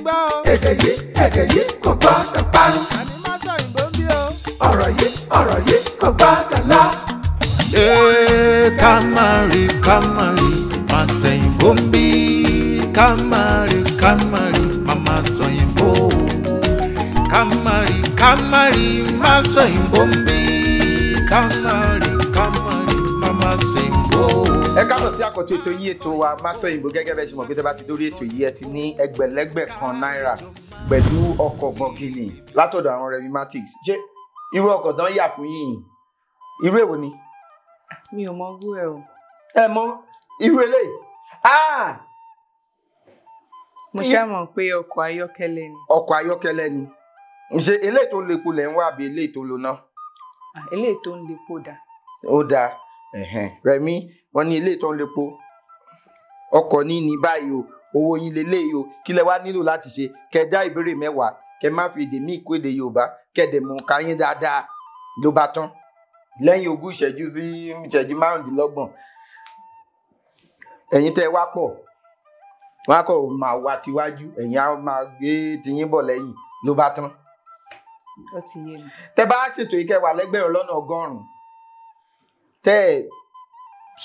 gbọ́ o. èdè yìí kò gbọ́dọ̀ parun. àní Masọyinbo ń bí o. ọ̀rọ̀ yìí kò gbọ́dọ̀ lọ. Kamari Masọyinbo ń bí. Kamari Mama Soyinbo. Kamari Masọyinbo ń bí. Kamari Mama Soyinbo. Ẹ káàbọ̀ sí àkọ́tún ètò yìí ètò wa Masọyinbo gẹ́gẹ́ bẹ́ẹ̀ ṣe mọ̀ pé tẹ́ bá ti dórí ètò yìí ẹ ti ní ẹgbẹ̀lẹ́gbẹ̀ kan náírà pẹ̀lú ọkọ̀ bọ̀gìnì látọ̀dọ̀ àwọn remimatic. Ṣé irú ọkọ̀ tán yà fún yìnyín irú èwo ni? Mi ò mọ irú ẹ o. Ẹ mọ irú eléyìí? Mo ṣáà mọ̀ pé ọkọ̀ ayọ́kẹ́lẹ́ ni. Ọkọ̀ ayọ́kẹ́lẹ́ ni. Ṣé eléyìí tó ń lepo lẹ̀ ń wá àbí eléyìí tó ń lo náà? Eléyìí tó ń lepo dà. Ó dáa. Rẹ̀mí wọ́n ní eléyìí tó ń lepo ọkọ̀ ní báyìí o owó yín leléyìí o kí lẹ wá nílò láti ṣe kẹ́ dá ìbéèrè 10 kẹ́ má fi èdè míì kó èdè Yorùbá kẹ́ dẹ̀ mú ká yín dáadáa ló bá tán lẹ́yìn 20 ìṣẹ́jú sí ìṣẹ́jú 25 ẹ̀yin tẹ́ wá pọ̀ wọ́n á kọ̀ máa wá tiwájú ẹ̀yin á máa gbé tiyín bọ̀ lẹ́yìn ló bá tán. Ó ti yé mi. Tẹ́ bá ṣètò ìkẹwàá lẹ́gbẹ̀rún lọ́nà 100 tẹ́ ẹ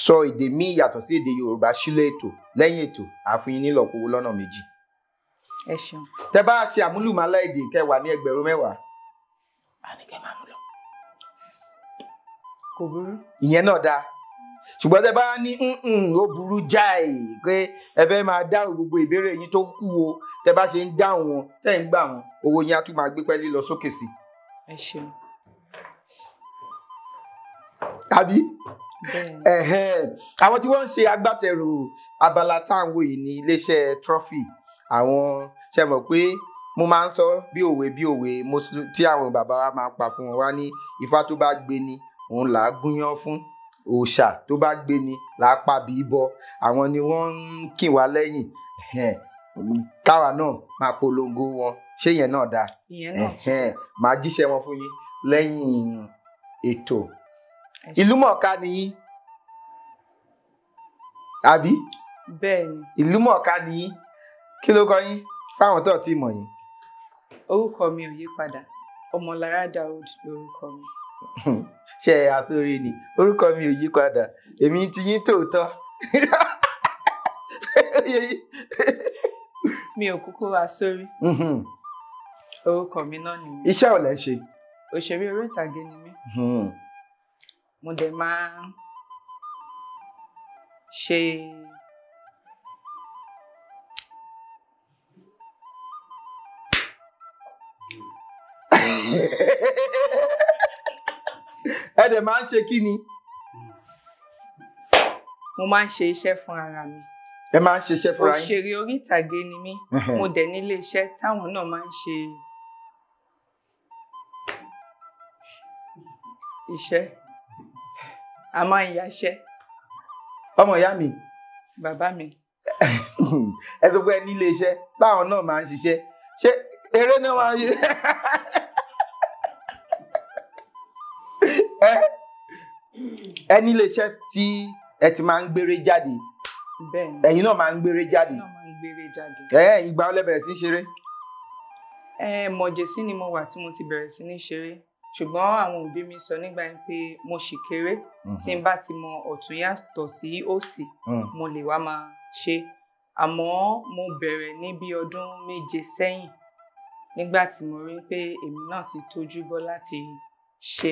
sọ èdè míì yàtọ̀ sí èdè Yorùbá sílẹ̀ ètò lẹ́yìn ètò àfihàn nílọ̀pọ̀ owó lọ́nà 2. Ẹ ṣeun. Tẹ́ bá ṣe àmúlùmálà èdè kẹwàá ní ẹgbẹ̀rún 10. Àníkẹ́ máa mú lọ. Kò burú. Ìyẹn náà dáa. Ṣùgbọ́n tẹ́ bá ní ó burú jáì pé ẹ fẹ́ máa dáhùn gbogbo ìbéèrè yín tó kù o tẹ́ bá ṣe ń dáhùn wọn tẹ́ ń gbà wọn owó yín á tún máa gbé pẹ́ẹ́lí lọ sókè sí. Ẹ ṣeun. Àbí? Àwọn tí wọ́n ń ṣe agbátẹrù abala táwọn yìí ní iléeṣẹ́ trophy àwọn ṣe mọ̀ pé mo máa ń sọ bí òwe tí àwọn bàbá wa máa pa fún wọn wá ní ifá tó bá gbé ni òun là á gúnyán fún òòṣà tó bá gbé ni là á pa bí bọ àwọn ni wọ́n ń kì wá lẹ́yìn káwa náà máa polongo wọn ṣé yẹn náà dáa máa jíṣẹ́ wọn fún yín lẹ́yìn ètò. Ìlúmọ̀ọ́ká ni yín àbí? Bẹ́ẹ̀ni. Ìlúmọ̀ọ́ká ni yín kí ló kọ yín fáwọn tó ti mọ̀ yín? Orúkọ mi ò yí padà Omolara Daudu lórúkọ mi. Ṣé àsórí ni orúkọ mi ò yí padà èmi ti yín tòótọ́. Mi ò kúkú wá sórí. Orúkọ mi náà nìyẹn. Iṣẹ́ ò lẹ́ ṣe? Òṣèré orí ìtàgé ni mí. Mo dẹ̀ máa ń ṣe ẹ dẹ̀ máa ń ṣe kí ni? Mo máa ń ṣe iṣẹ́ fún ara mi. Ẹ máa ń ṣe iṣẹ́ fúnra yín? Òṣèré orí ìtàgé ni mí. Mo dẹ̀ nílé iṣẹ́ táwọn náà máa ń ṣe iṣẹ́. A máa ń yaṣẹ́. Ọmọ ìyá mi. Bàbá mi. Ẹ sọ pé ẹ nílé iṣẹ́ táwọn náà máa ń ṣiṣẹ́ ṣé eré náà máa ń ṣe? Ẹ nílé iṣẹ́ tí ẹ ti máa ń gbéré jáde. Bẹ́ẹ̀ni. Ẹ̀yin náà máa ń gbéré jáde. Náà máa ń gbéré jáde. Ìgbà wo lẹ bẹ̀rẹ̀ sí ṣeré? Mọ̀jẹ̀sí ni mo wà tí mo ti bẹ̀rẹ̀ sí ní ṣeré ṣùgbọ́n àwọn òbí mi sọ nígbà yẹn pé mo ṣì kéré tí n bá ti mọ ọ̀tún yàtọ̀ sí òsì mo lè wá máa ṣe àmọ́ mo bẹ̀rẹ̀ ní bí ọdún 7 sẹ́yìn nígbà tí mo rí pé èmi náà ti tójú bọ́ láti ṣe.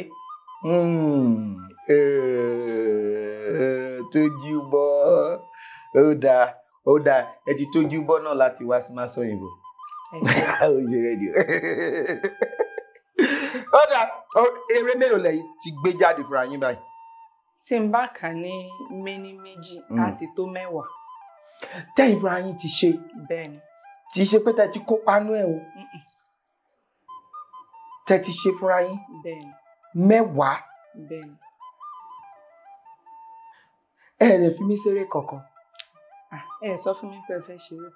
Tójú bọ́ ó dáa ẹ ti tójú bọ́ náà láti wá sí Masọyinbo. Ó ṣe rédíò. Ó dáa eré mélòó lẹ́yìn ti gbé jáde fúnra yín báyìí? Tí n bá kà ní méní méjì àti tó 10. Tẹ́yìn fúnra yín ti ṣe? Bẹ́ẹ̀ni. Tí ṣe pé tẹ́ ti kópa nú ẹ̀ o? Tẹ́ ti ṣe fúnra yín? Bẹ́ẹ̀ni. 10? Bẹ́ẹ̀ni. Ẹ lè fi mí ṣeré kankan. Ẹ sọ fún mi pé ẹ fẹ́ ṣeré.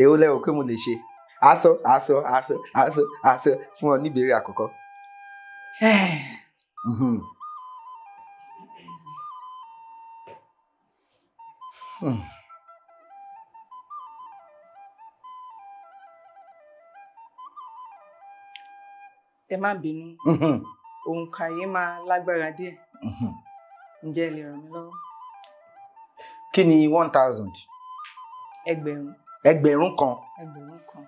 Èwo lẹ rò pé mo lè ṣe? Àṣọ fún ọ ní ìbéèrè àkọ́kọ́. Ẹ má bínú. Òǹkà yìí máa lágbára díẹ̀. Ǹjẹ́ ẹ lè ràn mí lọ́wọ́? Kí ni 1000? Ẹgbẹ̀rún. Ẹgbẹ̀rún kan. Ẹgbẹ̀rún kan.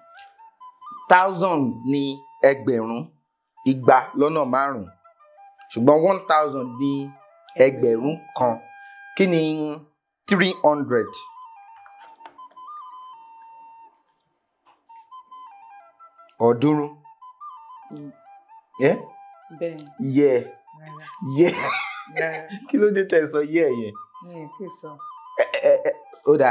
1000 ni ẹgbẹ̀rún, igba lọ́nà márùn-ún. Ṣùgbọ́n 1000 ni ẹgbẹ̀rún kan. Kí ni 300? Ọ̀ọ́dúnrún. Bẹ́ẹ̀ni. Yeah. Rárá. Yeah. Rárá. Kí ló dé tẹ́ sọ yeah yẹn? Mi ì tí sọ. Ó dà,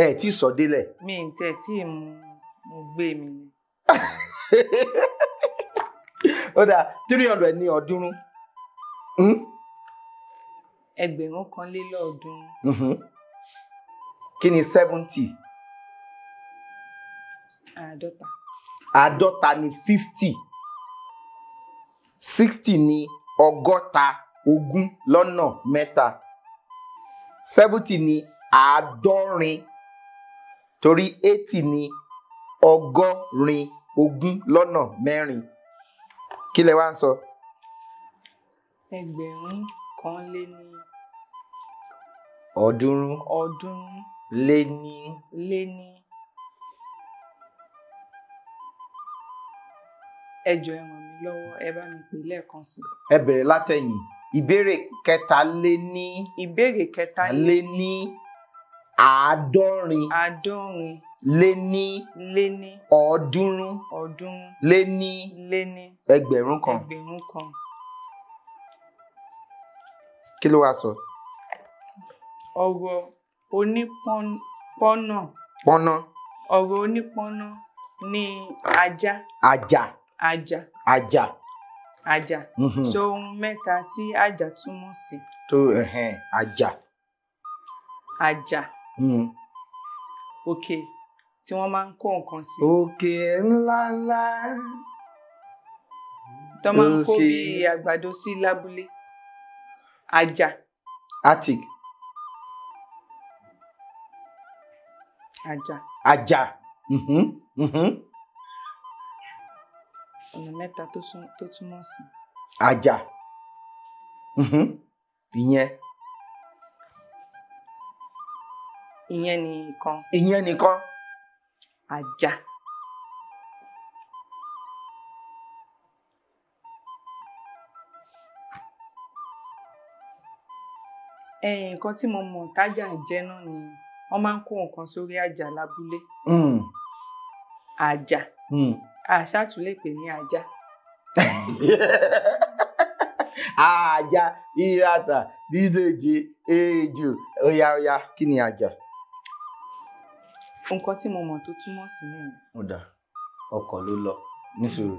ẹ tí sọ délẹ̀. Mi ì tẹ̀ tí mo gbé mi ni. Ó dà, 300 ní ọ̀ọ́dúnrún. Ẹgbẹ̀rún kan lé lọ́ọ̀ọ́dúnrún. Kí ni 70? Àádọ́ta. Àádọ́ta ni 50. 60 ni ọgọ́ta, ogún lọ́nà mẹ́ta. 70 ni àádọ́rin. Torí 80 ni ọgọ́rin, ogún lọ́nà mẹ́rin. Kí lẹ wá ń sọ? Ẹgbẹ̀rún kan lé ní ọ̀ọ́dúnrún. ọ̀ọ́dúnrún Lé ní. Ẹ jọ̀ọ́ ẹ ràn mí lọ́wọ́, ẹ bá mi pè lẹ́ẹ̀kan sí. Ẹ bẹ̀rẹ̀ látẹ̀yìn. Ìbéèrè kẹta lé ní. Ìbéèrè kẹta lé ní àádọ́rin. àádọ́rin. Lé ní ọ̀ọ́dúnrún. ọ̀ọ́dúnrún. Lé ní ẹgbẹ̀rún kan. ẹgbẹ̀rún kan. Kí ló wá sọ? Ọ̀rọ̀ onípọ́nà. Pọ́nà. Ọ̀rọ̀ onípọ́nà ní ajá. Ajá. Ajá. Ajá. Ajá. So ohun mẹ́ta tí ajá túmọ̀ sí. Tó ajá. Ajá. Òkè tí wọ́n máa ń kó nǹkan sí. Òkè ńláńlá. Tó máa ń kó bí àgbàdo sí lábúlé. Ajá. Attic. Ajá. Ajá. Ọ̀nà mẹ́ta tó túmọ̀ sí. Ajá. Ìyẹn. Ìyẹn nìkan. Ìyẹn nìkan. Ajá. Nǹkan tí mo mọ̀ tájà jẹ́ náà ni wọ́n máa ń kó nǹkan sórí àjà lábúlé. Àjà. Àṣà tún lè pè ní ajá. Ajá, ìyàtà, dídèjì, ejò, óyá, kí ni ajá? Nǹkan tí mo mọ̀ tó túmọ̀ sí nìyẹn. Ó dà, ọkọ̀ ló lọ, nísùúrù.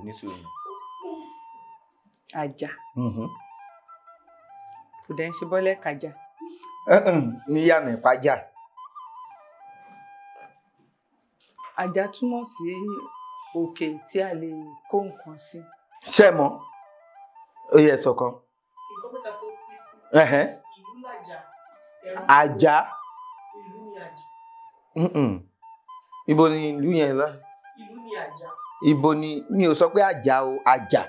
Ajá. Kò dẹ̀ ń ṣe bọ́lẹ̀ kájà. Níyànà ìpájà. Ajá túmọ̀ sí òkè tí a lè kó nǹkan sí. Ṣé mọ̀? Ó yẹ sọ̀kan. Ìkọ́pẹ́ta tó fi sí. Ìlú làjà. Ajá. Ìlú ni àjà. Ibo ni ìlú yẹn lá? Ìlú ni àjà. Ibo ni, mi ò sọ pé àjà o, àjà.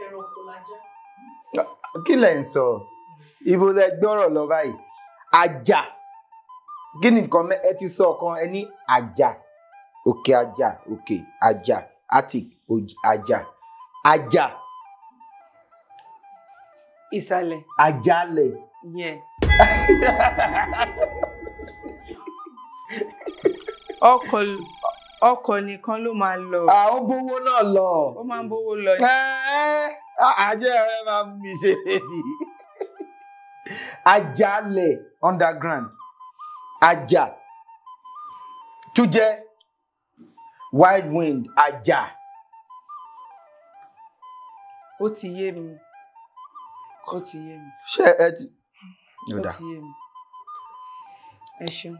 Ẹranko lajá. Kí lẹ̀ ń sọ? Ibo lẹ gbọ́rọ̀ lọ báyìí? Àjà. Kí ni nǹkan ẹ ti sọ kan ẹ ní àjà. Òkè àjà, òkè àjà, attic, àjà. Àjà. Ìsàlẹ̀. Àjàlẹ̀. Yeah. Ọkọ̀ nìkan ló máa lọ. Àwọn bówó náà lọ. Ó máa ń bówó lọ. Àjẹ́ ẹ máa ń mi ṣe lèdí. Àjàlẹ̀ underground. Àjà. Tún jẹ́ wide wind. Àjà. Ó ti yé mi. Ṣé ẹ ti. Ó ti yé mi. Ẹ ṣeun.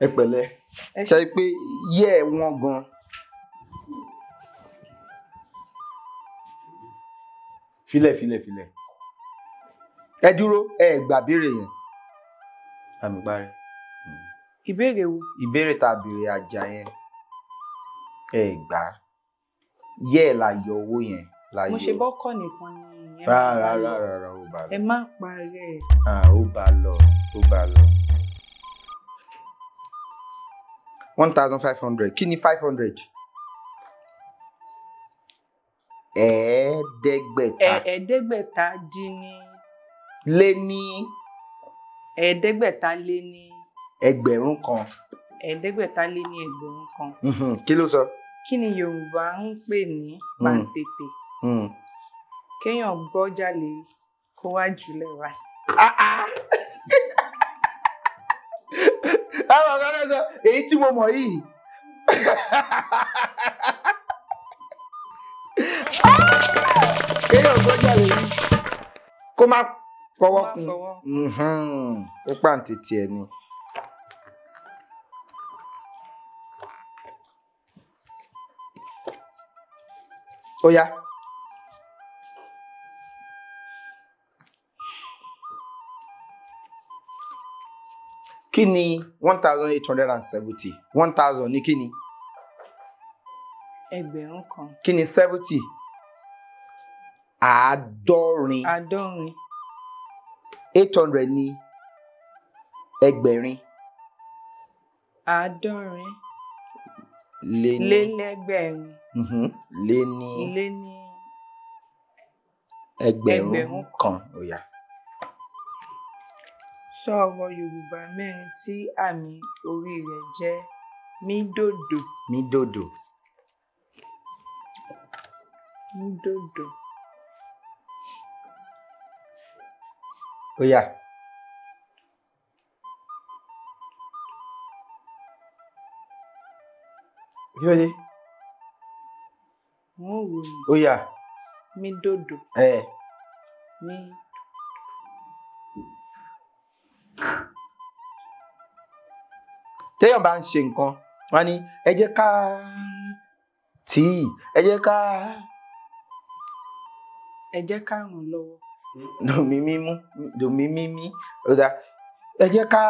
Ẹ pẹ̀lẹ́. Ṣé pé yẹ wọ́n gan. Filẹ̀. ẹ dúró ẹ gbà béèrè yẹn àmì parí. Ìbéèrè wo? Ìbéèrè tá a béèrè àjà yẹn ẹ gbà yẹ la yọ owó yẹn la yọ. Mo ṣe bọ́kọ̀ nìkan ni ìyẹn. Rárá ó bá lọ. Ẹ má parẹ́. Ó bá lọ. 1,500 kí ni 500? Ẹ̀ẹ́dẹ́gbẹ̀ta. Ẹ̀ẹ́dẹ́gbẹ̀ta dín ní. Lé ní. Ẹ̀ẹ́dẹ́gbẹ̀ta lé ní. Ẹgbẹ̀rún kan. Ẹ̀ẹ́dẹ́gbẹ̀ta lé ní ẹgbẹ̀rún kan. Kí ló sọ? Kí ni Yorùbá ń pè ní pàǹtètè? Kéèyàn gbọ́jà lé kó wá jùlẹ̀ wá. Àwọn ọ̀gá náà sọ èyí tí mo mọ̀ yìí. Kéèyàn gbọ́jà lé yìí kó má fọwọ́ kún. Ó pàǹtètè ẹ̀ ni. Ó yá. Kí ni 1,870? 1,000 ní kí ni? Ẹgbẹ̀rún kan. Kí ni 70? Àádọ́rin. 800 ní ẹgbẹ̀rin. Àádọ́rin. Lé ní. Lélẹ́gbẹ̀rin. Lé ní. Ẹgbẹ̀rún kan. Ó yá. Sọ ọ̀rọ̀ Yorùbá mẹ́rin tí àmì orí rẹ̀ jẹ́ mídòdò. Mídòdò. Mídòdò. Ó yá. Kí ló dé? Wọ́n wò ní. Ó yá. Mídòdò. Mí. Téèyàn bá ń ṣe nǹkan wọ́n ní ẹ jẹ́ ká tí ẹ jẹ́ ká. Ẹ jẹ́ ká ràn lọ́wọ́. Dòmí mímú dòmí mímí ó dá ẹ jẹ́ ká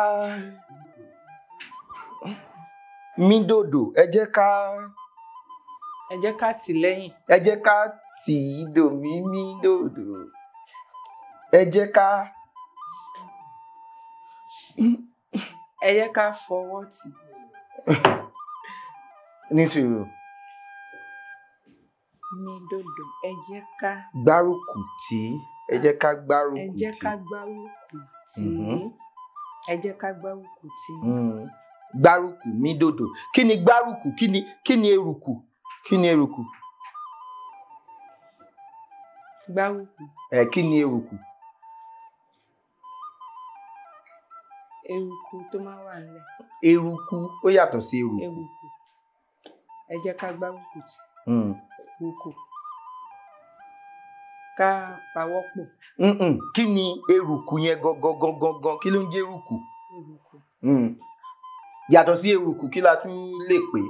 mí dòdò ẹ jẹ́ ká. Ẹ jẹ́ ká tì lẹ́yìn. Ẹ jẹ́ ká tì dòmí mí dòdò ẹ jẹ́ ká. Ẹ jẹ́ ká fọwọ́ tì. Nísìnyí. Mídòdò ẹ jẹ́ ká. Gbárùkù tì ẹ jẹ́ ká gbárùkù tì. Ẹ jẹ́ ká gbárùkù tì. Ẹ jẹ́ ká gbárùkù tì. Gbárùkù mídòdò kí ni gbárùkù kí ni eruku kí ni eruku. Gbárùkù. Kí ni eruku. Eruku tó máa wà nílẹ̀. Eruku ó yàtọ̀ sí eruku. Eruku. Ẹ jẹ́ ká gbárùkù tì. Eruku. Ká pawọ́pọ̀. Kí ni eruku yẹn gangan kí ló ń jẹ́ eruku. Eruku. Yàtọ̀ sí eruku kí la tún lè pè.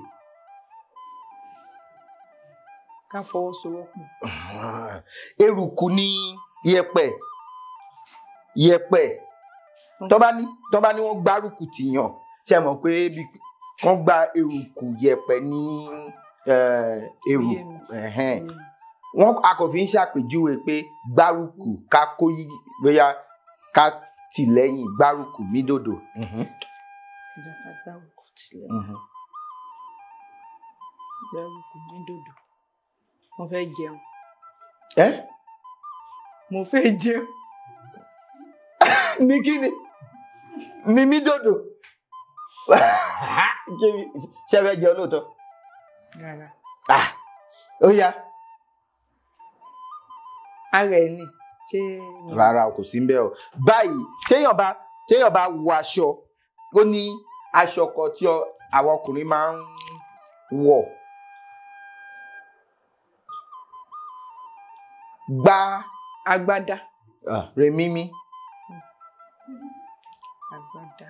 Ká fọwọ́sowọ́pọ̀. Eruku ni yẹ̀pẹ̀ tó bá ní wọ́n gbárùkù tì yàn ṣe mọ̀ pé wọ́n gba eruku yẹ̀pẹ̀ ní eruku wọ́n a kò fi ń ṣàpèjúwe pé gbárùkù ká kó yí bóyá ká tì lẹ́yìn gbárùkù mídòdò. Ká gbárùkù tì lẹ́yìn. Gbárùkù mídòdò. Mo fẹ́ jẹun. Mo fẹ́ jẹun. Ní kí ni mídòdò. Ṣé ẹ fẹ́ jẹun lóòótọ́? Rárá. Ó yá. Ara ẹ̀ ni. Rárá kò sí ń bẹ̀ o. Báyìí téèyàn bá wọ aṣọ ó ní aṣọ kan tí àwọn ọkùnrin máa ń wọ̀. Agbádá. Rèmímí. Agbádá.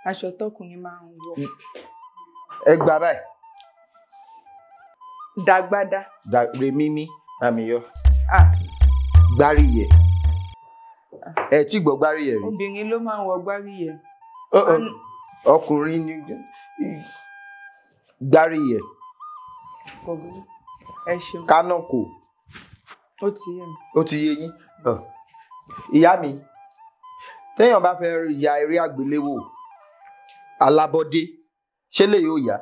Aṣọ tọkùnrin máa ń wọ̀. Ẹ gbà báyìí. Dàgbádá. Rèmímí Àmìyọ. Ah, Gbáríyẹ̀. Ẹ tí gbọ́ gbáríyẹ̀ rí. obìnrin ló máa ń wọ gbáríyẹ̀. Ọkùnrin ni gbáríyẹ̀. Kò burú. Ẹ ṣeun. Kánọ̀kò. Ó ti yé mi. Ó ti yé yín. Ìyá mi, téèyàn bá fẹ́ ya eré àgbéléwò alábọ́dé, ṣé lè yóò yá?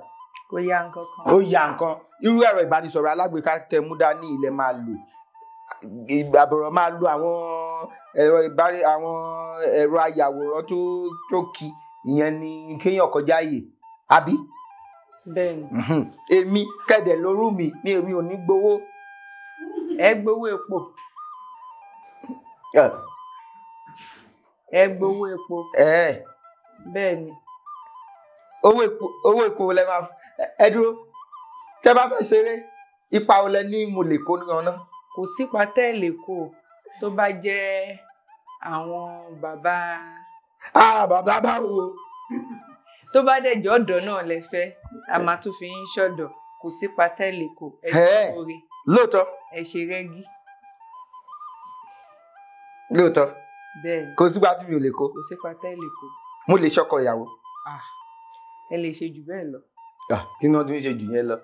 Kò ya nǹkan kan. Ó ya nǹkan. Irú ẹ̀rọ ìbánisọ̀rọ̀ alágbèéká tẹ mú dání ilẹ̀ máa lò. Àbọ̀rọ̀ máa lo àwọn ẹ̀rọ ayàwòrán tó kì ìyẹn ni kéèyàn kọjá ààyè. Àbí? Bẹ́ẹ̀ni. Èmi kẹ̀dẹ̀ lórú mi ò ní gbowó. Ẹ gbowó epo. Ẹ gbowó epo. Bẹ́ẹ̀ni. Owó epo lẹ máa ẹ dúró. Tẹ́ bá fẹ́ ṣeré, ipa wo lẹ ní mo lè kó nìkan náà? Kò sípa tẹ́ẹ̀lì kò tó bá jẹ́ àwọn bàbá. Bàbá báwo? Tó bá dẹ̀ jẹ́ ọ̀dọ́ náà lẹ fẹ́, a máa tún fi yín ṣọ̀dọ̀. Kò sípa tẹ́ẹ̀lì kò. Ẹ ṣe oore. Lóòótọ́. Ẹ ṣe rẹ́gí. Lóòótọ́. Bẹ́ẹ̀ni. Kò sípa tí mi ò lè kó. Kò sípa tẹ́ẹ̀lì kò. Mo lè ṣọkọ ìyàwó. Ẹ lè ṣe jù bẹ́ẹ̀ lọ. Kí ni wọ́n tún ṣe jù yẹn lọ?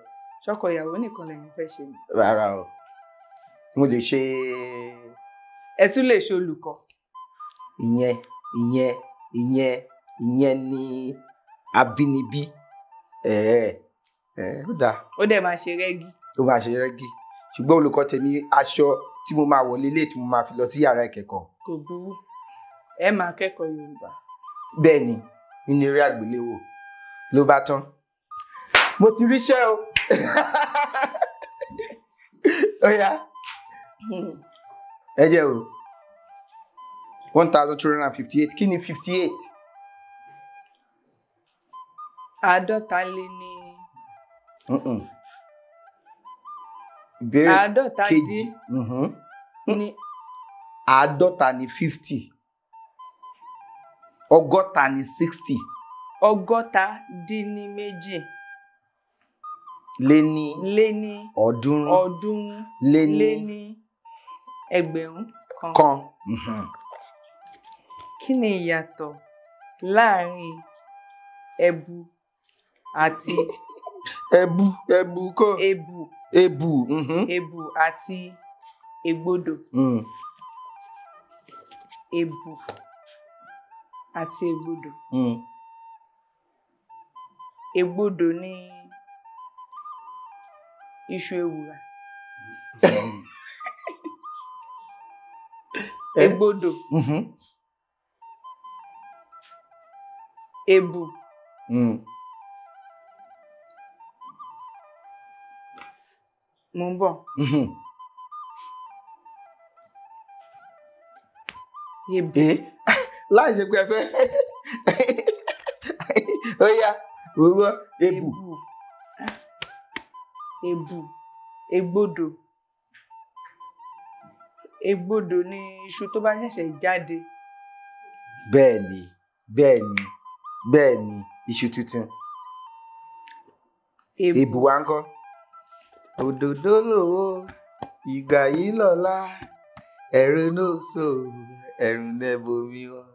Ṣọkọ ìyàwó nìkan lẹ́yìn fẹ́ ṣe ni. Rárá o. Mo lè ṣe. Ẹ tún lè ṣe olùkọ́. Ìyẹn ni abínibí. Ó dáa. Ó dẹ̀ máa ṣe rẹ́gí. Ó máa ṣe rẹ́gí. Ṣùgbọ́n olùkọ́ tèmi aṣọ tí mo máa wọlé lé tí mo máa fi lọ sí yàrá ìkẹ́kọ̀ọ́. Kò burú. Ẹ máa kẹ́kọ̀ọ́ Yorùbá. Bẹ́ẹ̀ ni, nínú eré àgbéléwò ló bá tán. Mo ti ríṣẹ́ o. Ó yá. Ẹ jẹ́ o. 1258. Kí ni 58? Àádọ́ta lé ní. Ìbéèrè Àádọ́ta kejì. ní. Àádọ́ta ni 50. Ọgọ́ta ni 60. Ọgọ́ta dín ní méjì. Lé ní ọ̀ọ́dúnrún. Lé ní ẹgbẹ̀rún kan. Kí ni ìyàtọ̀ láàárín ẹbu àti. Ẹbu kọ́. Ẹbu àti ègbodò. Ẹbu àti ègbodò. Ègbodò ni iṣu ewùrà. Ègbodò. Ẹbu. Mo ń bọ̀. Ẹbu. Láì ṣe pé ẹ fẹ́. Ó yá, owó ẹbu. Ègbodò. Ègbodò ni iṣu tó bá ṣẹ̀ṣẹ̀ jáde. Bẹ́ẹ̀ ni iṣu tuntun. Èbù wa ń kọ́. Òdòdó lòwò ìgbà yìí lọ́la ẹ̀rù náà so ẹ̀rù nẹ́bù mi wọ́n.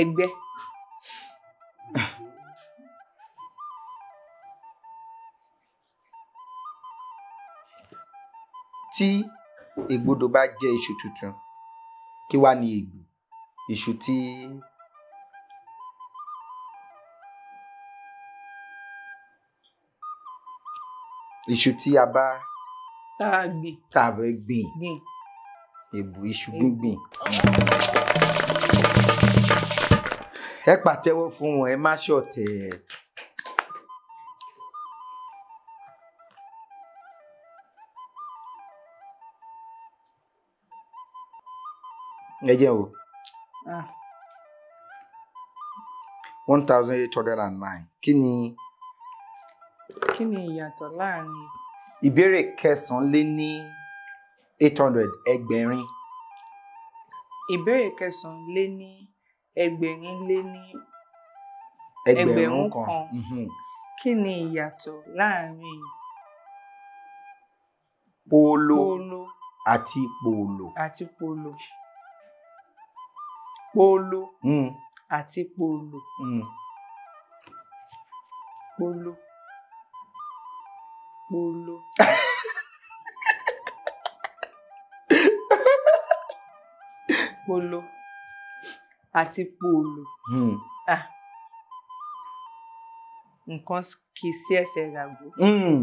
Ẹgbẹ́. Tí ègbodò bá jẹ́ iṣu tuntun, kí wá ní ègbù? Iṣu tí a bá tá a gbìn. Tá a fẹ́ gbìn. Ègbù iṣu gbíngbìn. Ẹ pàtẹ́wọ́ fún wọn, ẹ má ṣọ̀tẹ̀. Ẹ jẹ́ o. 1809. Kí ni ìyàtọ̀ láàrin. Ìbéèrè 9 ẹgbẹ̀rin. Ìbéèrè 9 ẹgbẹ̀rin lé ní ẹgbẹ̀rún kan. Kí ni ìyàtọ̀ láàrin polo polo àti polo. àti polo. Polo Mm. àti polo. Mm. Polo. Polo. Polo àti polo. Mm. Ah. Nǹkan kì í sí ẹsẹ̀ ràgó. Mm.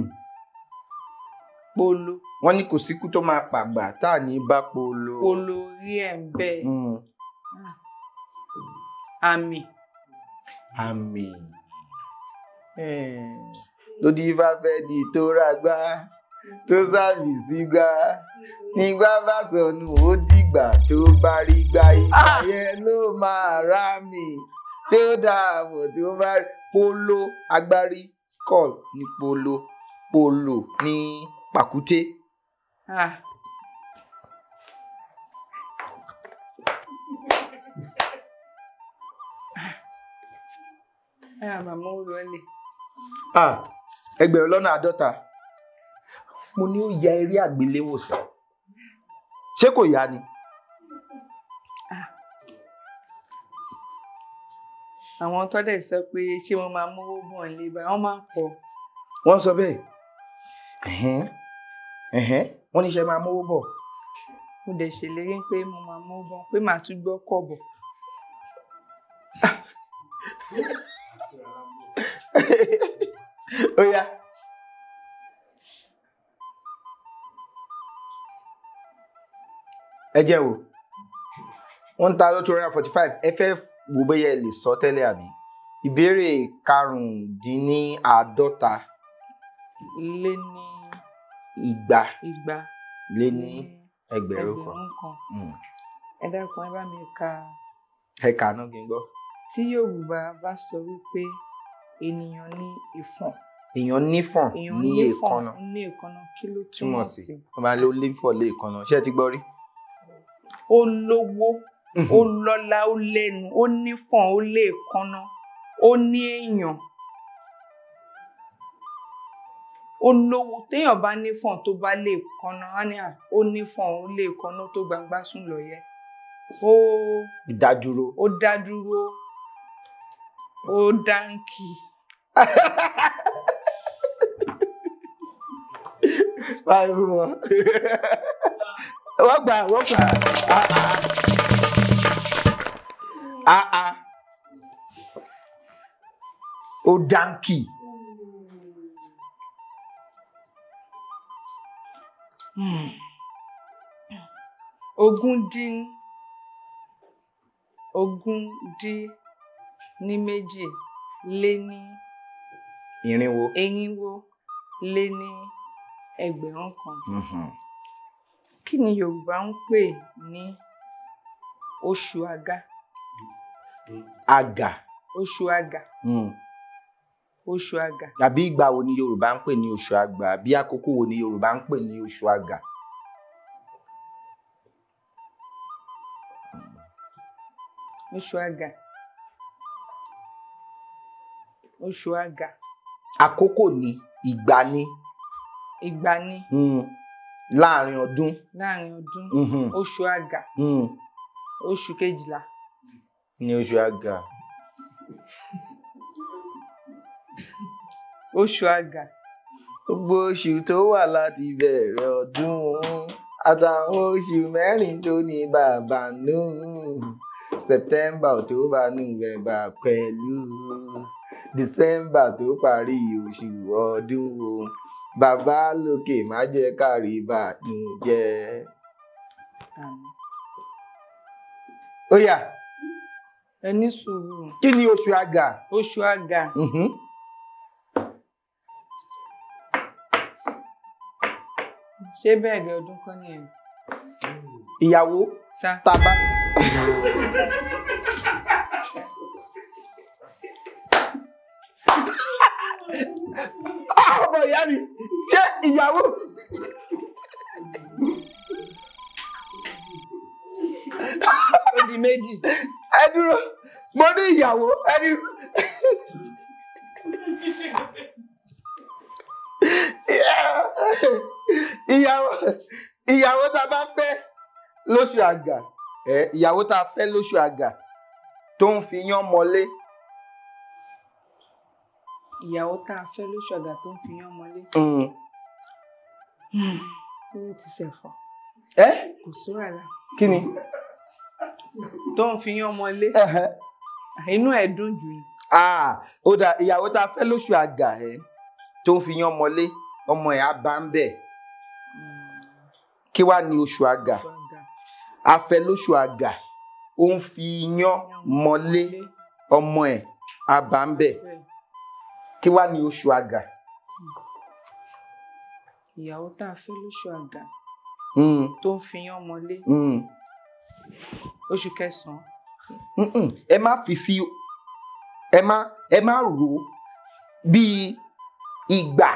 Polo. Wọ́n ní kò síkú tó máa pàgbà tá à ní bá polo. Polo rí ẹ̀ ń bẹ́ẹ̀. Mm. Àmì. Àmì. Lódì ifá fẹ́ di tó ragbá tó sàmì sígbà nígbà bá sọnù ó dìgbà tó bá rí gbà ìgbà yẹn ló máa rá mi tí ó dáàbò tí ó bá rí. Polo agbárí skull ní polo, polo ní pàkúté. Ah. Màmá ó rọlẹ̀. Ẹgbẹ̀rún lọ́nà àádọ́ta. Mo ní ó ya eré àgbéléwò sí. Ṣé kò yá ni? Àwọn tó dẹ̀ sọ pé ṣé wọ́n máa mówó bọ̀ nílé báyìí, wọ́n máa ń pọ̀. Wọ́n sọ bẹ́ẹ̀. Wọ́n ní ṣe máa mówó bọ̀. Mo dẹ̀ ṣèlérí pé mo máa mówó bọ̀, pé màá tún gbọ́ kọ̀bọ̀. Ó yá. Ẹ jẹ́ wò. 1,245. Ẹ fẹ́ wò bóyá ẹ lè sọ tẹ́lẹ̀ àbí? Ìbéèrè 45. Lé ní Igba. Lé ní ẹgbẹ̀rún kan. Ẹ dákun ẹ bá mi ka. Ẹ kà náà kí n gbọ́. Tí Yorùbá bá sọ wípé ènìyàn ní ìfọ̀n. Èèyàn nífọ̀n ní èékánná. Ní èékánná kí ló túmọ̀ sí? Wọ́n máa ń lo lífọ̀ lé èékánná. Ṣé ẹ ti gbọ́ rí? Ó lówó, ó lọ́lá, ó lẹ́nu, ó nífọ̀n, ó lé èékánná, ó ní èèyàn. Ó lówó, téèyàn bá nífọ̀n tó bá lé èékánná, á ní ó nífọ̀n, ó lé èékánná tó gbangba sùn lọ́yẹ́. Ó dádúró, ó dáńkì. Báyìí fún wọn. Wọ́n gbà. Ó dáńkì. Ogún dín ní méjì lé ní irinwó lé ní ẹgbẹ̀rún kan. Kí ni Yorùbá ń pè ní oṣù àgà? Àgà. Oṣù àgà. Oṣù àgà. Àbí ìgbà wo ni Yorùbá ń pè ní oṣù àgbà? Àbí àkókò wo ni Yorùbá ń pè ní oṣù àgà? Oṣù àgà. Oṣù àgà. Àkókò ni, ìgbà ni. Ìgbà ni. Láàrin ọdún. Oṣù àgà. Oṣù kejìlá. Ní oṣù àgà. Oṣù àgà. Gbogbo oṣù tó wà láti bẹ̀rẹ̀ ọdún àtàwọn oṣù mẹ́rin tó ní bàbá nù. September, October, November pẹ̀lú December tó parí oṣù ọdún. Bàbá lókè má jẹ́ kárí bànújẹ́. Ó yá. Ẹ ní sùúrù. Kí ni oṣù àgà? Oṣù àgà. Ṣé bẹ́ẹ̀rẹ̀ ọdún kan ni ẹ̀? Ìyàwó tàbá. Ọmọ ìyá mi, ṣé ìyàwó? Ó di méjì. Ẹ dúró, mo ní ìyàwó, ẹni. Ìyàwó. ìyàwó tá a bá fẹ́ lóṣù àgà ìyàwó tá a fẹ́ lóṣù àgà tó ń fi yán mọ́lé. ìyàwó tá a fẹ́ lóṣù àgà tó ń fi yán mọ́lé. Ó ti ṣẹ̀fọ̀. Kò sí wàhálà. Kí ni? Tó ń fi yán mọ́lé. Inú ẹ̀ dùn jù ni. Ó dà ìyàwó tá a fẹ́ lóṣù àgà tó ń fi yán mọ́lé ọmọ ẹ̀ á bá ń bẹ̀. Kí wá ní oṣù àgà? A fẹ́ lóṣù àgà ó ń fi yán mọ́lé ọmọ ẹ̀ á bá ń bẹ̀. Kí wá ní oṣù àgà? Ìyàwó tá a fẹ́ lóṣù àgà tó ń fi yán mọ́lé oṣù kẹsàn-án. Ẹ má fi sí ẹ má rò bí ìgbà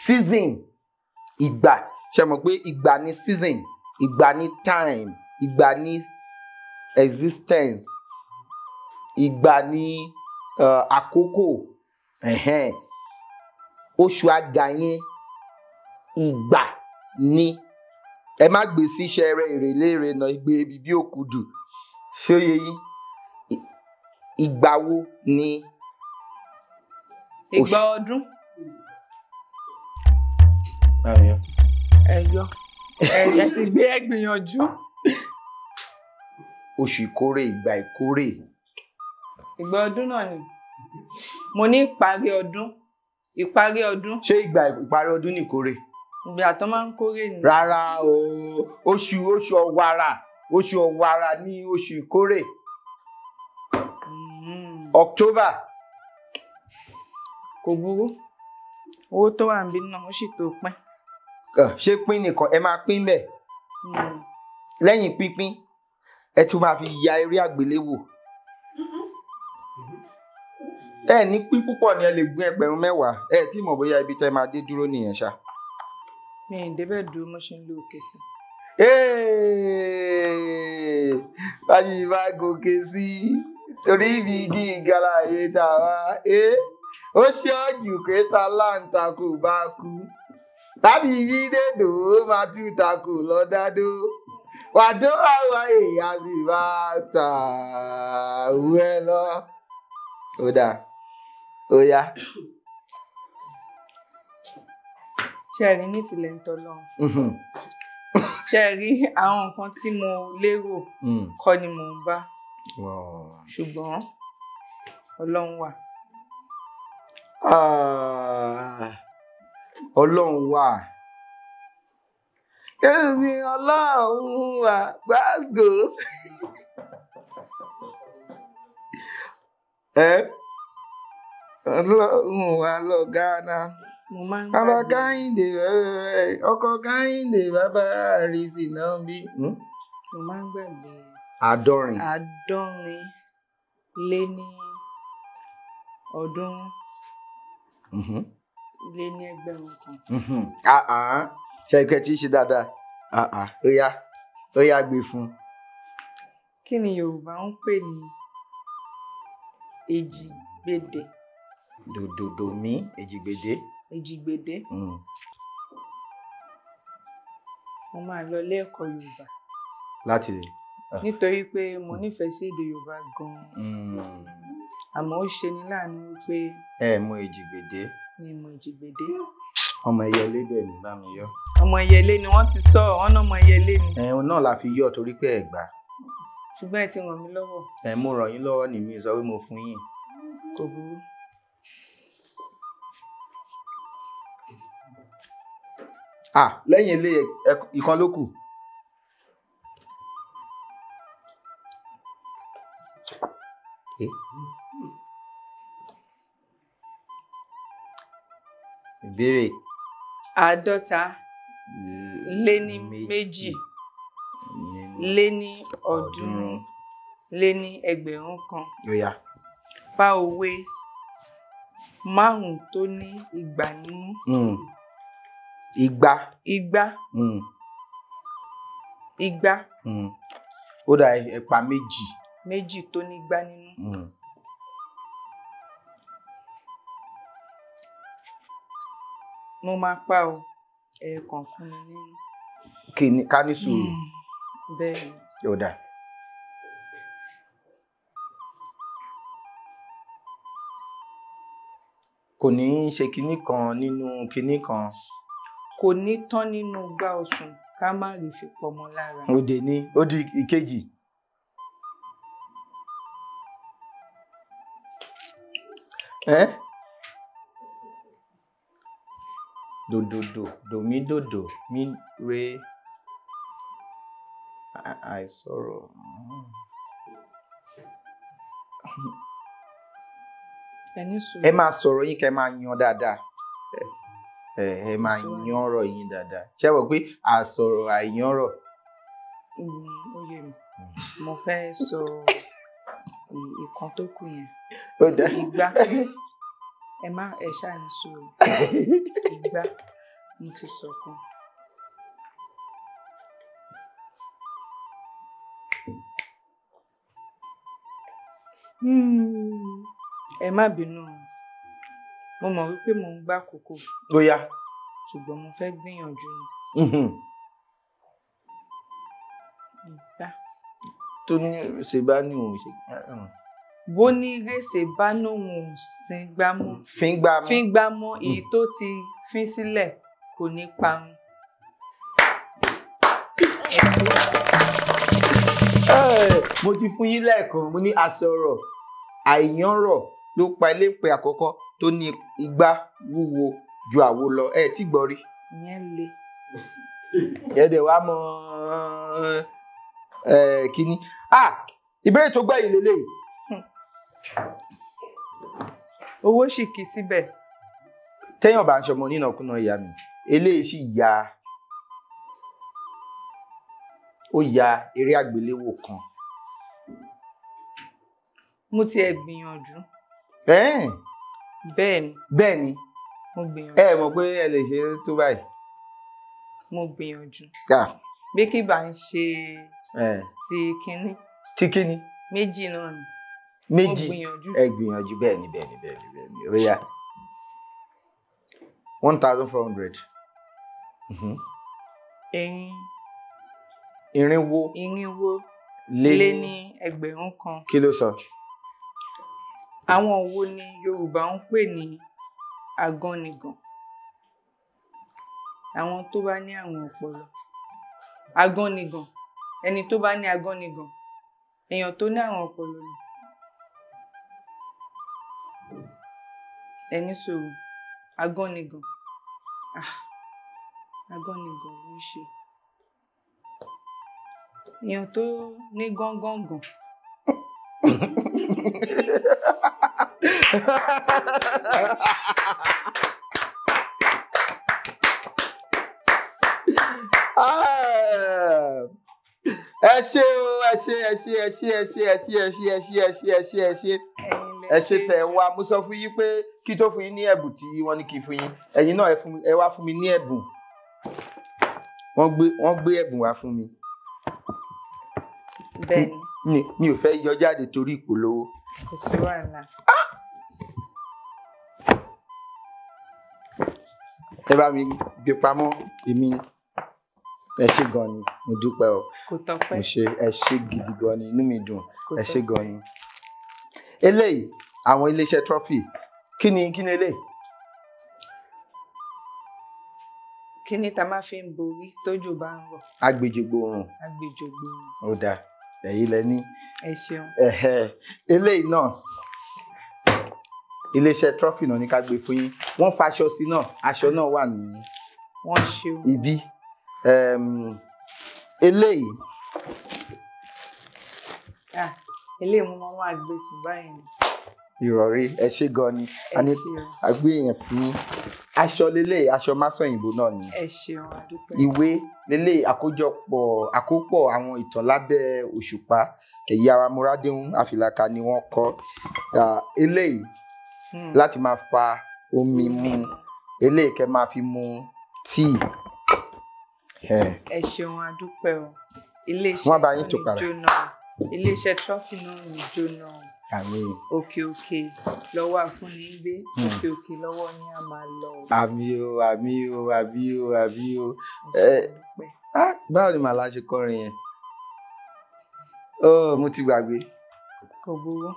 season ìgbà ṣe mọ̀ pé ìgbà ní season ìgbà ní time ìgbà ní existence ìgbà ní àkókò oṣù àgà yẹn ìgbà ni ẹ má gbé sí ṣẹrẹ ìrèlè ìrènà ìgbé bíbí òkúdù ṣé ó yé yín ìgbà wo ni ìgbà ọdún ẹyọ ẹ ti gbé ẹgbìyànjú oṣù ìkórè ìgbà ìkórè ìgbà ọdún náà ni mo ní ìparí ọdún ṣé ìgbà ìparí ọdún ní ìkórè ìgbà tó máa ń kórè ni rárá o oṣù ọ̀wàrà ní oṣù ìkórè October kò burú owó tó wà níbí náà ó sì tó pín. Ṣé pín nìkan ẹ máa pín bẹ́ẹ̀ lẹ́yìn pínpín ẹ tún máa fi ya eré àgbéléwò ẹ ní pín púpọ̀ ni ẹ lè gbé ẹgbẹ̀rún 10 ẹ tí mọ̀ bóyá ibi tẹ́ máa dé dúró nìyẹn ṣá. Mi ì débẹ̀ dúró mo ṣe ń lo òkè sí. Báyìí bá gòkè sí torí ibi igi ìgara ayé tá a wá ó ṣe ọ̀jù pé ta láǹtakò bá kú láti ibi dèdò ó máa tún takò lọ́dádó wàdó àwa èèyàn sì bá ta òwe lọ. Ó dáa ó yá. Ṣé ẹ rí ní tilẹ̀ ń tọ́lọ́run? Ṣé ẹ rí àwọn nǹkan tí mo lérò kọ́ ni mò ń bá ṣùgbọ́n Ọlọ́run wà. Ọlọ́run wà. Èmi Ọlọ́run wà gbàgbós. Ọlọ́run wà lọ Ghana. Bàbá Káyìndé ọkọ Káyìndé bàbá àrísì náà bí. Mo máa ń gbàgbé. Àádọ́rin lé ní ọdún lé ní ẹgbẹ̀rún kan. Ṣẹ́kẹ́ tí í ṣe dáadáa. Ó yá gbé fún. Kí ni Yorùbá ń pè ní èjìgbèdè? Dòdòdò mi èjìgbèdè. Èjìgbèdè. Mo máa lọ ilé ẹ̀kọ́ Yorùbá. Láti nítorí pé mo nífẹ̀ẹ́ sí èdè Yorùbá gan-an. Àmọ́ ó ṣe ni láàánú wípé. Mọ èjìgbèdè. Ní mo èjìgbèdè. Ọmọ ẹyẹlé bẹ́ẹ̀ ni bá mi yọ. Ọmọ ẹyẹlé ni wọ́n ti sọ ọ́n náà ọmọ ẹyẹlé ni. Òun náà la fi yọ torí pé ẹ gbà. Ṣùgbọ́n ẹ ti ràn mí lọ́wọ́. Mo ràn yín lọ́wọ́ ni mi sọ pé mo fún yín. Kò burú. Lẹ́yìn ilé ìkan ló kù. Ìbéèrè. 50 lé ní 2 lé ní 300 lé ní ẹgbẹ̀rún kan. Ó yá. Pa òwe 5 tó ní ìgbà nínú. Igba. Ó dà ẹ̀pà 2. 2 tó ní ìgbà nínú. Mo máa pa o ẹ̀ẹ̀kan fún mi nínú. kíni ká ní sùúrù. bẹ́ẹ̀ ni. Ó dáa. Kò ní í ṣe kinní kan nínú kinní kan. Kò ní tán nínú gbá ọsùn ká má rí fi pọmọ lára. Òde ní ó di ìkejì. Dòdòdò dòmídòdò mí re àìsọ̀rọ̀. Ẹ máa sọ̀rọ̀ yín kẹ́ máa yan dáadáa. Ẹ máa yan ọ̀rọ̀ yín dáadáa. Ṣé ẹ mọ̀ pé àsọ̀rọ̀ àìyanrọ̀. Ó yé mi. Mo fẹ́ sọ ìkan tó kù yẹn. Ó dáa. Ìgbà. Ẹ ṣáà ní sùúrù. Ìgbà mo ti sọ kan. Ẹ má bínú. Mo mọ̀ wípé mo ń gbá àkókò. Bóyá. Ṣùgbọ́n mo fẹ́ gbìyànjú ni. Ìgbà. Tó ní ṣe bá ní òun ṣe. Bó ní rèsè bá nóhun sin gbámọ́. Fín gbámọ́ èyí tó ti fín sílẹ̀ kò ní parun. Mo ti fún yín lẹ́ẹ̀kan mo ní àsọ̀rọ̀ àìyanrọ̀ ló pa elépe àkọ́kọ́ tó ní igbá wúwo ju àwo lọ tí gbọ́ rí. Ìyẹn le. Ẹ̀dẹ̀ wa mọ kíní. Ìbéèrè tó gbẹ̀yìn lélẹ́yìí. Owó sì kì í síbẹ̀. Téèyàn bá ń ṣọmọ nínàkúnà ìyá mi eléyìí sì ya ó ya eré àgbéléwò kan. Mo tiẹ̀ gbìyànjú. Bẹ́ẹ̀ ni. Mo gbìyànjú. Ẹ mọ̀ pé ẹ lè ṣe tó báyìí. Mo gbìyànjú. Bí kì bá ń ṣe ti kínní. Ti kínní. Méjì náà ni. Méjì. Mo gbìyànjú. Ẹ gbìyànjú bẹ́ẹ̀ ni. Ó yá. 1,400. Irinwó. Lé ní ẹgbẹ̀rún kan. Kí ló sọ? Àwọn wo ni Yorùbá ń pè ní agánigàn? Àwọn tó bá ní àrùn ọpọlọ. Agánigàn. Ẹni tó bá ní agánigàn. Èèyàn tó ní àrùn ọpọlọ ni. Ẹni sọ̀rọ̀. Agánigàn. Agánigàn ló ń ṣe. Èèyàn tó ní gángangan. Ẹ ṣé tẹ́ wá. Mo sọ fún yín pé kí tó fún yín ní ẹ̀bùn tí wọ́n ní kí fún yín ẹ̀yin náà ẹ wá fún mi ní ẹ̀bùn. Wọ́n gbé ẹ̀bùn wá fún mi. Bẹ́ẹ̀ni. Mi ò fẹ́ yọ jáde torí ìpolówó. Kò sí wàhálà. Ẹ bá mi gbé pamọ́ èmi. Ẹ ṣé gan ni mo dúpẹ́ o. Kò tọ́pẹ́. Ẹ ṣé gidi gan ni inú mi dùn. Ẹ ṣé gan ni. Eléyìí àwọn iléeṣẹ́ trophy kí ni eléyìí? Kí ni ta máa fi ń borí tójò bá ń rọ̀? Agbèjògbòrùn. Ó dáa ẹ̀yin lẹ ní. Ẹ ṣeun. Eléyìí náà iléeṣẹ́ trophy náà ní ká gbé fún yín. Wọ́n faṣọ sí náà aṣọ náà wà ní ibi. Eléyìí. Eléyìí mo máa gbé sùn báyìí ni. Ìrọ̀rí ẹ ṣé gan ni. A gbé yẹn fún yín. Aṣọ lélẹ̀ aṣọ Masọyinbo náà ni. Ẹ ṣeun adúpẹ́. Ìwé lélẹ̀ àkópọ̀ àwọn ìtàn lábẹ́ òṣùpá ẹ̀yà wa Múradéhùn Àfìlàkà ni wọ́n kọ. Eléyìí láti máa fa omi mu eléyìí kẹ́ máa fi mu tíì. Ẹ ṣeun adúpẹ́ o. Wọ́n bá yín tó padà. Iléeṣẹ́ trophy náà ní jóná. Àmín. Òkè lọ́wọ́ àfúnni ń gbé. Òkè lọ́wọ́ ni a máa lọ. Àmín o. báwo ni màlá ṣe kọrin yẹn mo ti gbàgbé. Kò burú.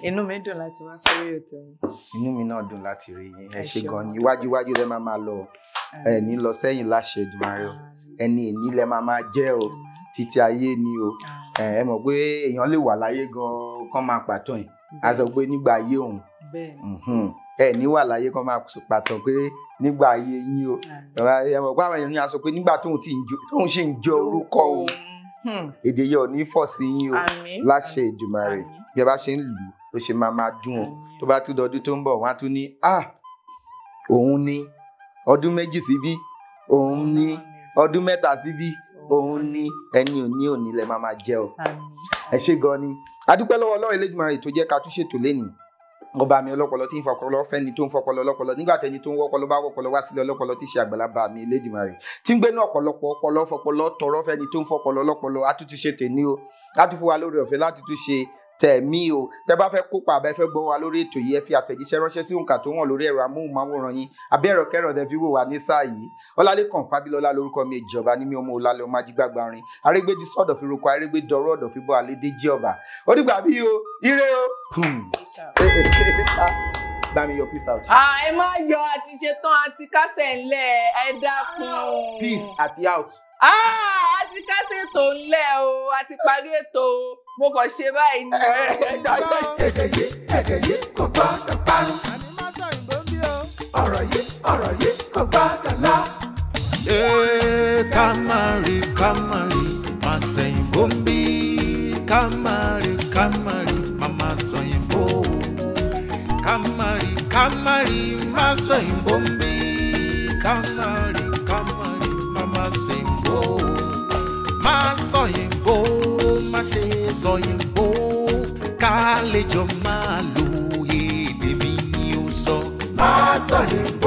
Inú mi dùn láti wá sórí ètò yìí. Inú mi náà dùn láti rí yín. Ẹ ṣé gan ni iwájú lẹ máa lọ ẹ ní lọ sẹ́yìn láṣẹ Èdùmàrè ẹni èní lẹ máa jẹ́ o títí ayé ni o ẹ mọ̀ pé èèyàn lè wà láyé gan kán máa pàtàn yìí a sọ pé nígbà ayé òun ẹ ní wà láyé kán máa pàtàn pé nígbà ayé yín o ẹ mọ̀ pé àwọn èèyàn ní a sọ pé nígbà tóun ṣì ń jẹ orúkọ òun èdè yẹn ò ní fọ̀ sí yín o láṣẹ Èdùmàrè bí ẹ bá ṣe ń lù ló ṣe máa dùn o tó bá tún dọdún tó ń bọ̀ wọ́n á tún ní òun ni ọdún méjì síbí òun ni ọdún mẹ́ta síbí òun ni ẹni òní lẹ máa jẹ́ o ẹ ṣé gan ni adúpẹ́ lọ́wọ́ Ọlọ́run Elédùmarè tó jẹ́ ká tún ṣètò lénìí ọba mi ọlọ́pọlọ tí ń fọpọlọ fẹ́ni tó ń fọpọlọ ọlọ́pọlọ nígbà tẹni tó ń wọ́pọlọ bá wọ́pọlọ wá sílẹ̀ ọlọ́pọlọ tí ṣe àgbàlagbà mi Elédùmarè tí ń gbénú ọ̀pọ̀lọpọ̀ ọpọlọ fọpọlọ tọrọ fẹ́ni tó ń fọpọlọ ọlọ́pọlọ àtúntì ṣe tèmi o láti fún wa lórí ọ̀fẹ́ láti tún ṣe tẹ̀mí o tẹ́ bá fẹ́ kópa àbẹ́ fẹ́ gbọ́ wa lórí ètò yìí ẹ fi àtẹ̀jíṣẹ́ ránṣẹ́ sí òǹkà tó hàn lórí ẹ̀rọ amóhùnmáwòrán yín àbí ẹ̀rọ kẹrọ tẹ́ fi wò wá ní sáà yìí Ọlálékan Fábílọ́lá lórúkọ mi ìjọba ní mi ọmọ Ọlálẹ́ ọmọ ajígbàgbà rin arégbèdì sọ́dọ̀ fi roko arégbèdì ọ̀rọ̀ ọ̀dọ̀ fi bọ́ àlédè jí ọba ó dìgbà bí o ire o. Dami your peace out. Ẹ má yọ àti ṣetán àti kásẹ̀ ńlẹ̀ ẹ dákun. Peace àti out. Àti kásẹ̀ ètò ńlẹ̀ o àti parí ètò o mo kàn ṣe báyìí ní. Èdè yìí kò gbọ́dọ̀ parun. Ọ̀rọ̀ yìí kò gbọ́dọ̀ lọ. Kamari Masoyinbo ń bí Kamari Masoyinbo Kamari Masoyinbo ń bí Kamari Masoyinbo Masoyinbo má ṣe sọyìnbó ká lè jọ máa lo èdè mi ni ó sọ. Masoyinbo.